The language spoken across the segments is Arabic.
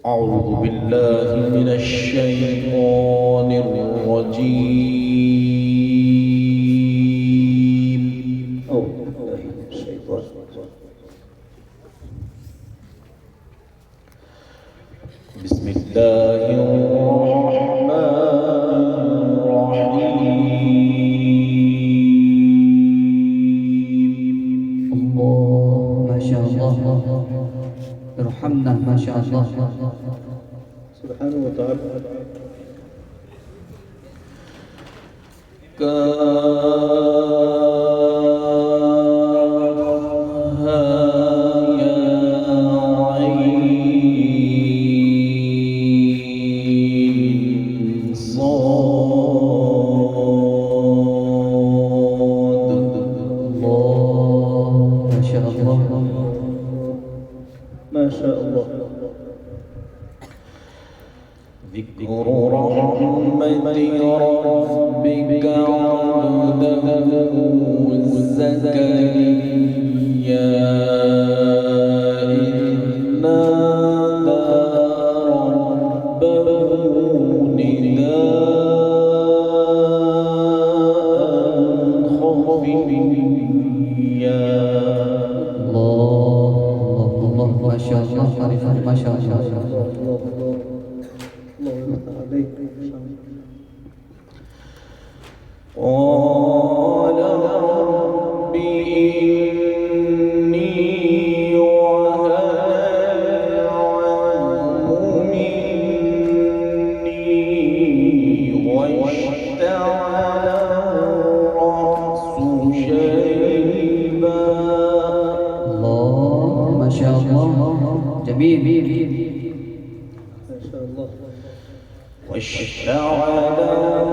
أعوذ بالله من الشيطان الرجيم. أعوذ بالله من الشيطان الرجيم. بسم الله الرحمن الرحيم. الله ما شاء الله، ارحمنا ما شاء الله سبحانه وتعالى. ما شاء الله. ذكر رحمة ربك عبده زكريا إذ نادى ربه نداء خفيا. الله ما شاء الله، عارفا ما شاء الله. قال رب إني وهن العظم مني واشتعل الرأس شيبا. الله ما شاء الله، جميل ما شاء الله. واشتعل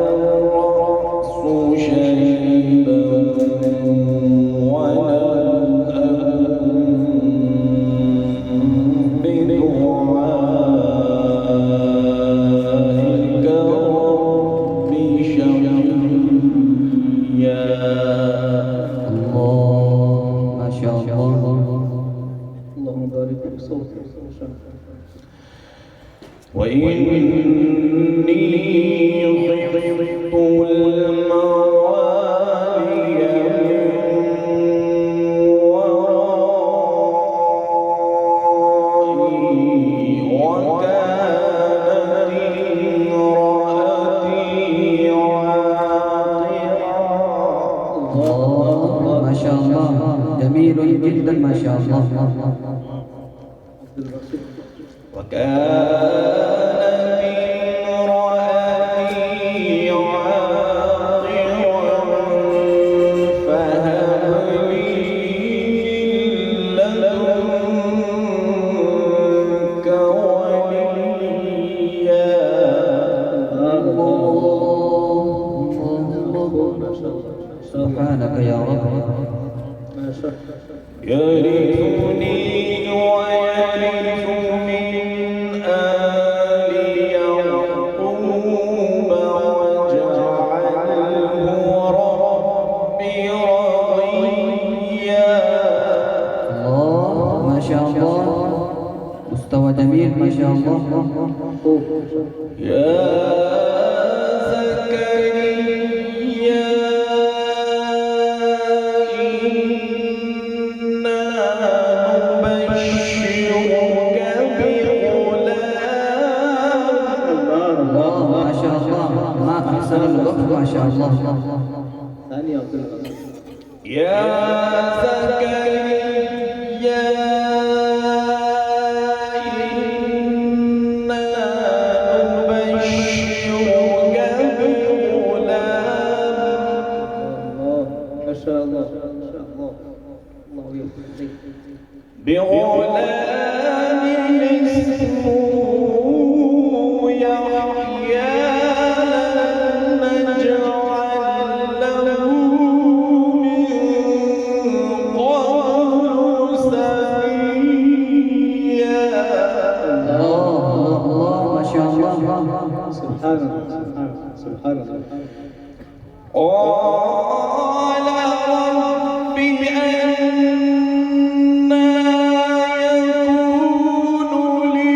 الرأس شيبا ولم أكن بدعائك رب شقيا. الله ما شاء الله. اللهم بارك في صوتك. وإني خفت الموالي من ورائي وكانت امرأتي عاقرا. الله ما شاء الله، جميل جدا ما شاء الله. وكانت امرأتي عاقرا فهب لي من لدنك وليا. سبحانك يا رب. يرثني ويرث من آل يعقوب واجعله رب رضيا. الله ما شاء الله، مستوى جميل ما شاء الله. يا زكريا إنا نبشرك بغلام. الله ما شاء الله، ما أحسن الوقت ما شاء الله. يا زكريا إنا نبشرك بغلام. ما شاء الله. بغلام اسمه يحيى لم نجعل له من قبل سميا. الله ما شاء الله. سبحان الله. سبحان الله. قال رب أنى يكون لي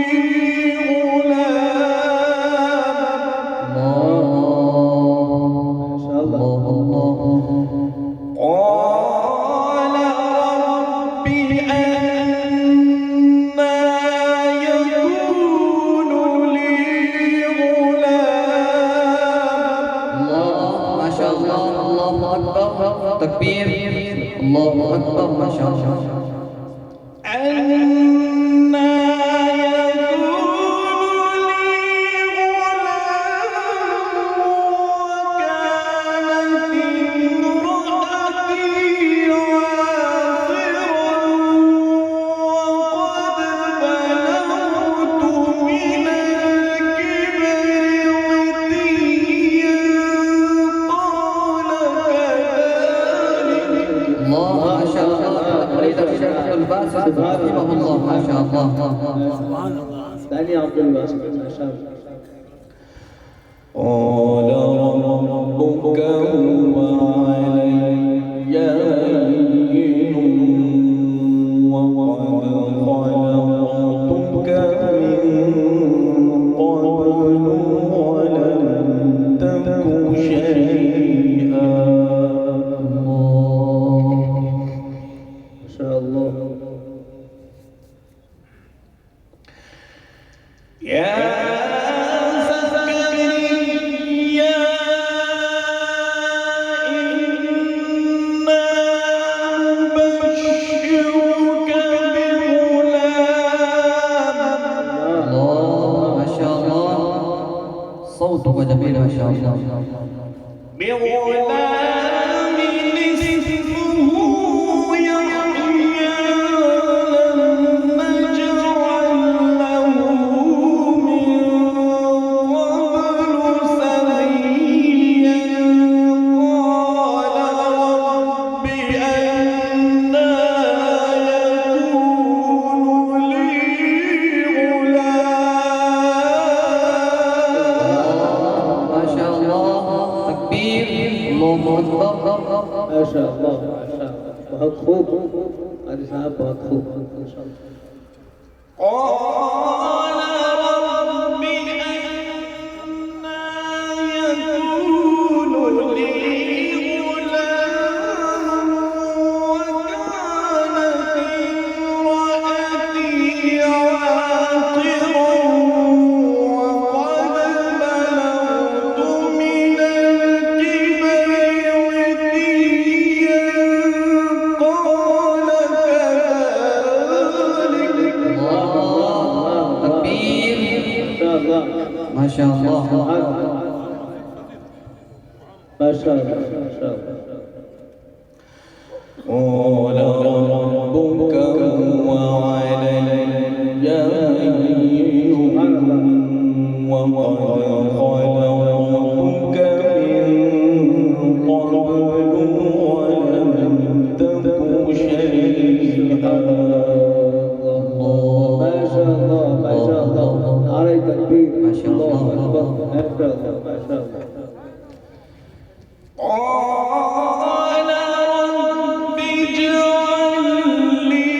رحمه الله ما شاء الله. ثاني عبد الباسط ما شاء الله. قال ربك هو علي هين وقد خلقتك من قبل ولم تك شيئا. ما شاء الله. يا زكريا إنا نبشرك بغلام. الله ما شاء الله، صوتك جميل ما شاء الله. بغلام اسمه يحيى لم نجعل له من قبل سميا. قال رب أنى يكون لي غلام. ما شاء الله، تكبير، الله أكبر. ما شاء الله ما شاء الله. बहुत खूब आज साहब बहुत खूब इंशाल्लाह. قال رب أنى يكون لي غلام وكانت امرأتي عاقرا وقد بلغت من الكبر عتيا. قال كذلك تكبير، ما شاء الله ما شاء الله. ما شاء الله ما شاء الله. قال ربك هو علي هين وقد خلقتك من قبل ولم تك شيئا. ما شاء الله ما شاء الله. علي تكبير ما شاء الله. الله أكبر. ما شاء الله ما شاء الله. قال رب اجعل لي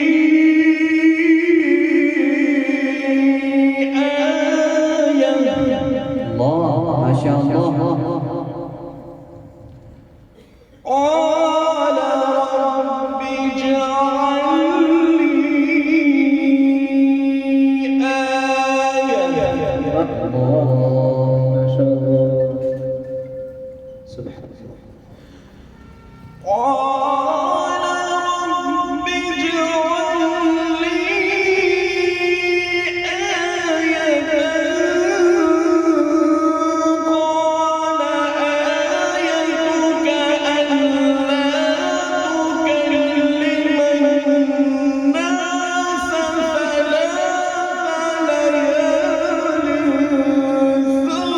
آية. الله ما شاء الله. قال رب اجعل لي آية. ما شاء الله سبحان الله. قال رب اجعل لي آية. قال آيتك ألا تكلم الناس ثلاث ليال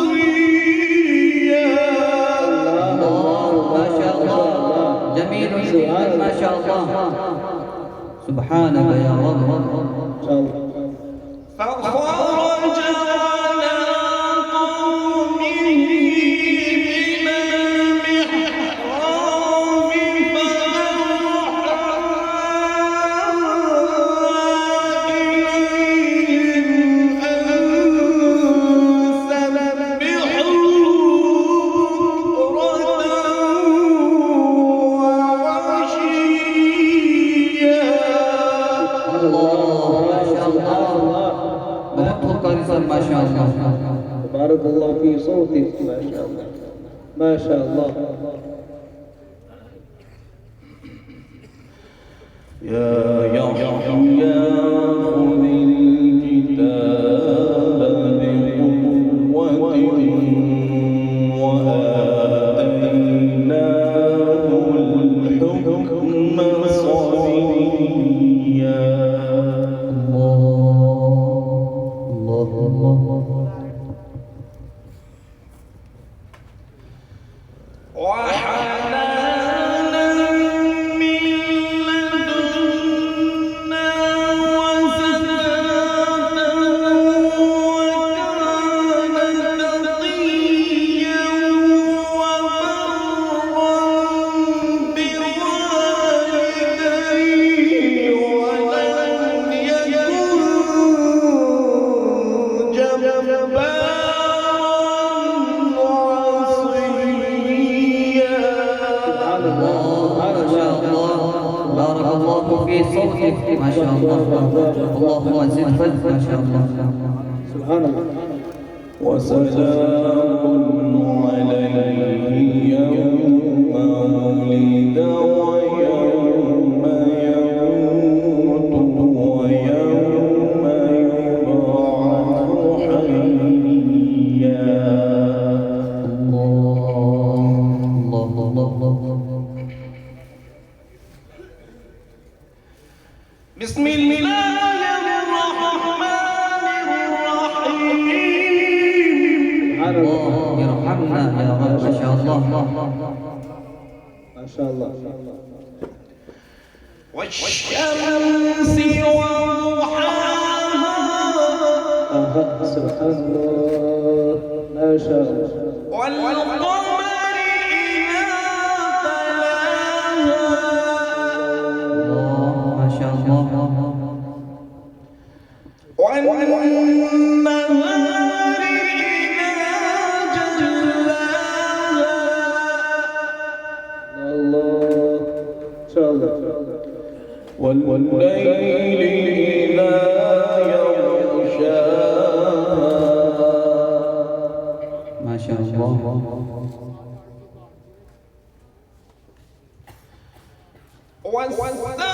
سويا. ما شاء الله، جميل جدا ما شاء الله. سبحانك يا رب. ما شاء الله. فخرج على قومه من المحراب فأوحى إليهم أن سبحوا بكرة وعشيا. الله ما شاء الله، बहुत खूब ما شاء الله. بارك الله في صوتك ما شاء الله ما شاء الله. يا يحيى خذ الكتاب بقوة وآتيناه الحكم صبيا. الله الله. وحنانا من لدنا الله زد فد ما شاء الله. سبحان الله. وسلام عليه يوم ولد ويوم يموت ويوم يبعث حيا. الله. بسم الله الرحمن الرحيم. الله يرحمنا يا رب ما شاء الله. ما شاء الله. والشمس وضحاها سبحان الله. ما شاء الله. والقمر إذا تلاها ما شاء الله. والنهار إذا جلاها الله. ما شاء الله. والليل إذا يغشاها ما شاء الله. سبحان الله.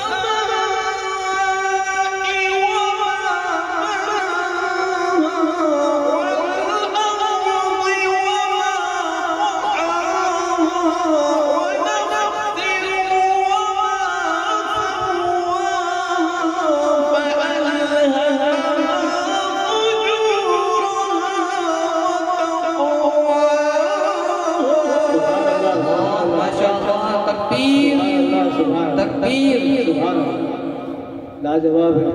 लाजवाब है.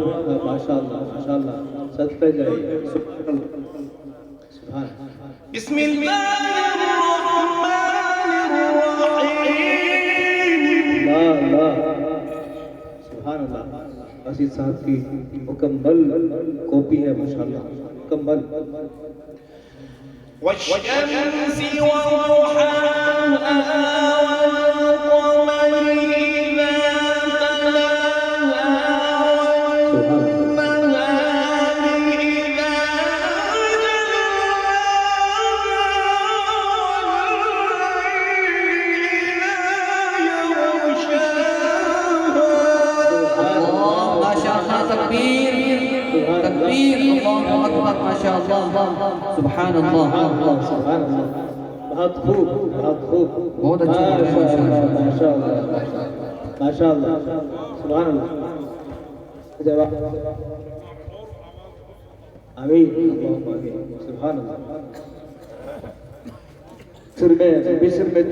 माशाअल्लाह माशाअल्लाह. सदका जाइए. सुभान अल्लाह. بسم الله الرحمن الرحيم. ला सुभान अल्लाह. असीस साहब की मुकम्मल कॉपी है माशाअल्लाह. मुकम्मल. والشمس وضحاها والقمر إذا تلاها والنهار إذا جلاها ما شاء الله. تكبير تكبير. الله أكبر ما شاء الله. سبحان الله. سبحان الله. बहुत खूब बहुत खूब. बहुत अच्छा. माशाअल्लाह माशाअल्लाह माशाअल्लाह. सुभान अल्लाह. जवाब. आमीन. सुभान अल्लाह. सिर में बिस्म में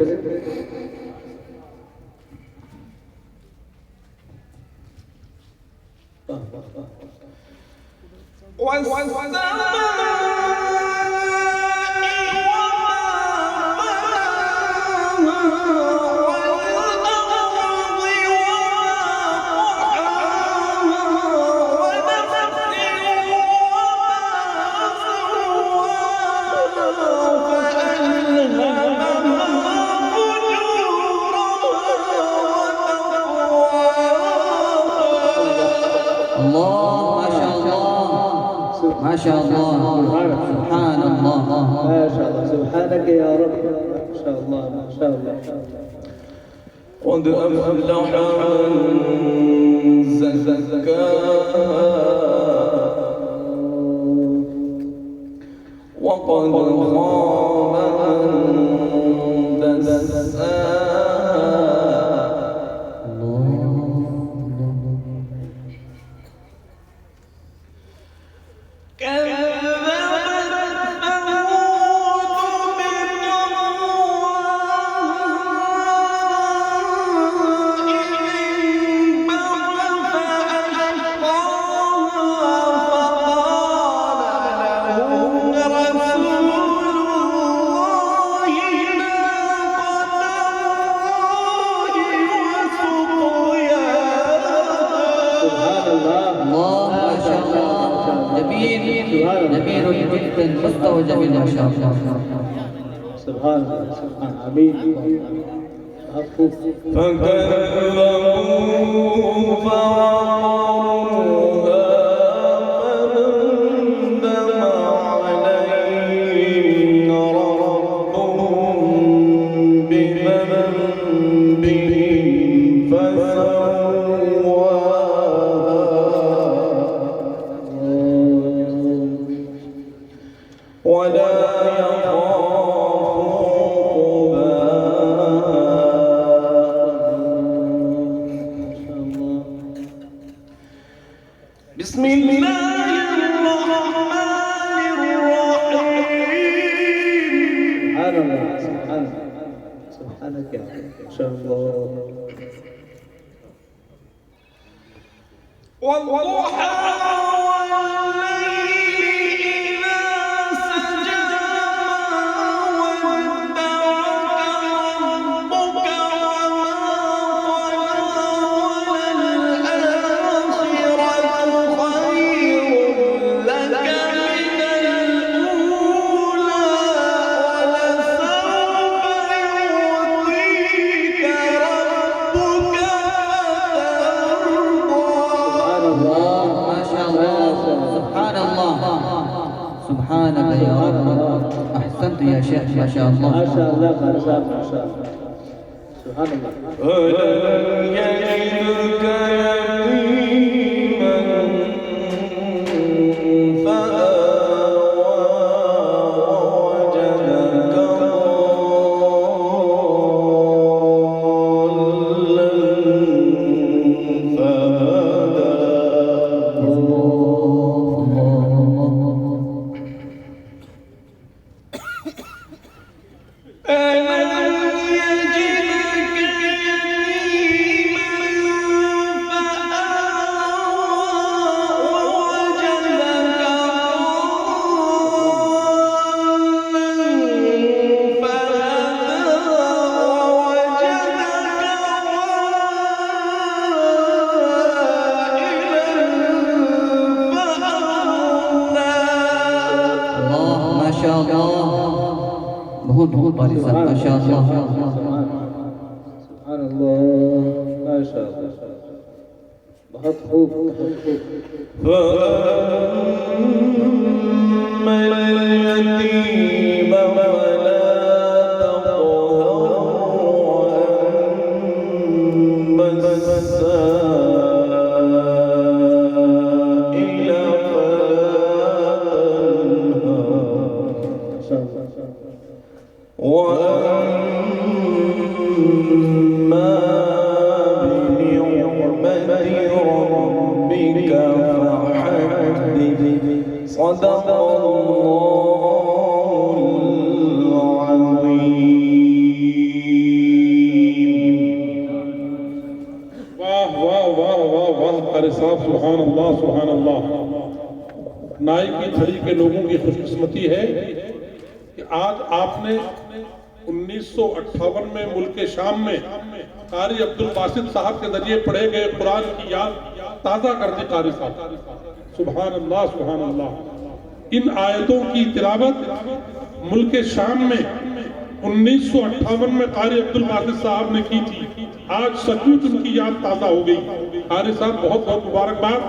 ما شاء الله. سبحان الله. ما شاء الله. سبحانك يا رب. ما شاء الله ما شاء الله. قد أفلح من زكاها وقد خاب من دساها. جميل جدا. مستوى جميل ما شاء الله. سبحان الله. سبحان. آمين. आपको فكذبوه فعقروها فدمدم عليهم ربهم بذنبهم فسواها ولا يخاف بسم الله الرحمن الرحيم سبحان الله سبحانك ما شاء الله والضحى والليل إذا سجى ما ودعك ربك وما قلى وللآخرة خير لك من الأولى ولسوف يعطيك ربك فترضى ما شاء الله سبحان الله سبحانك يا رب أحسنت يا شيخ ما شاء ما الله شاء الله قارئ صاحب ما شاء الله سبحان الله ألم يجدك يتيما فآوى ووجدك ضالا فهدى ألم يجدك يتيما فآوى ووجدك ضالا فهدى ووجدك عائلا فأغنى الله ما شاء الله बहुत बहुत बारी साहब ما شاء الله سبحان الله ما شاء الله बहुत खूब فأما اليتيم فلا تقهر وأما السائل فلا تنهر وأما بنعمة ربك فحدث صدق الله العظيم वाह वाह वाह वाह वाह कारी साहब सुभान अल्लाह नाई की छड़ी के लोगों की खुशकिस्मती है कि आज आपने 1958 में मुल्क शाम में कारी अब्दुल बासित साहब के जरिए पढ़े गए कुरान की याद ताज़ा कर दी कारी साहब सुभान अल्लाह सुभान अल्लाह इन आयतों की तिलावत मुल्क शाम में 1958 में कारी अब्दुल बासित साहब ने की थी आज सचमुच उनकी याद ताज़ा हो गई कारी साहब बहुत बहुत मुबारकबाद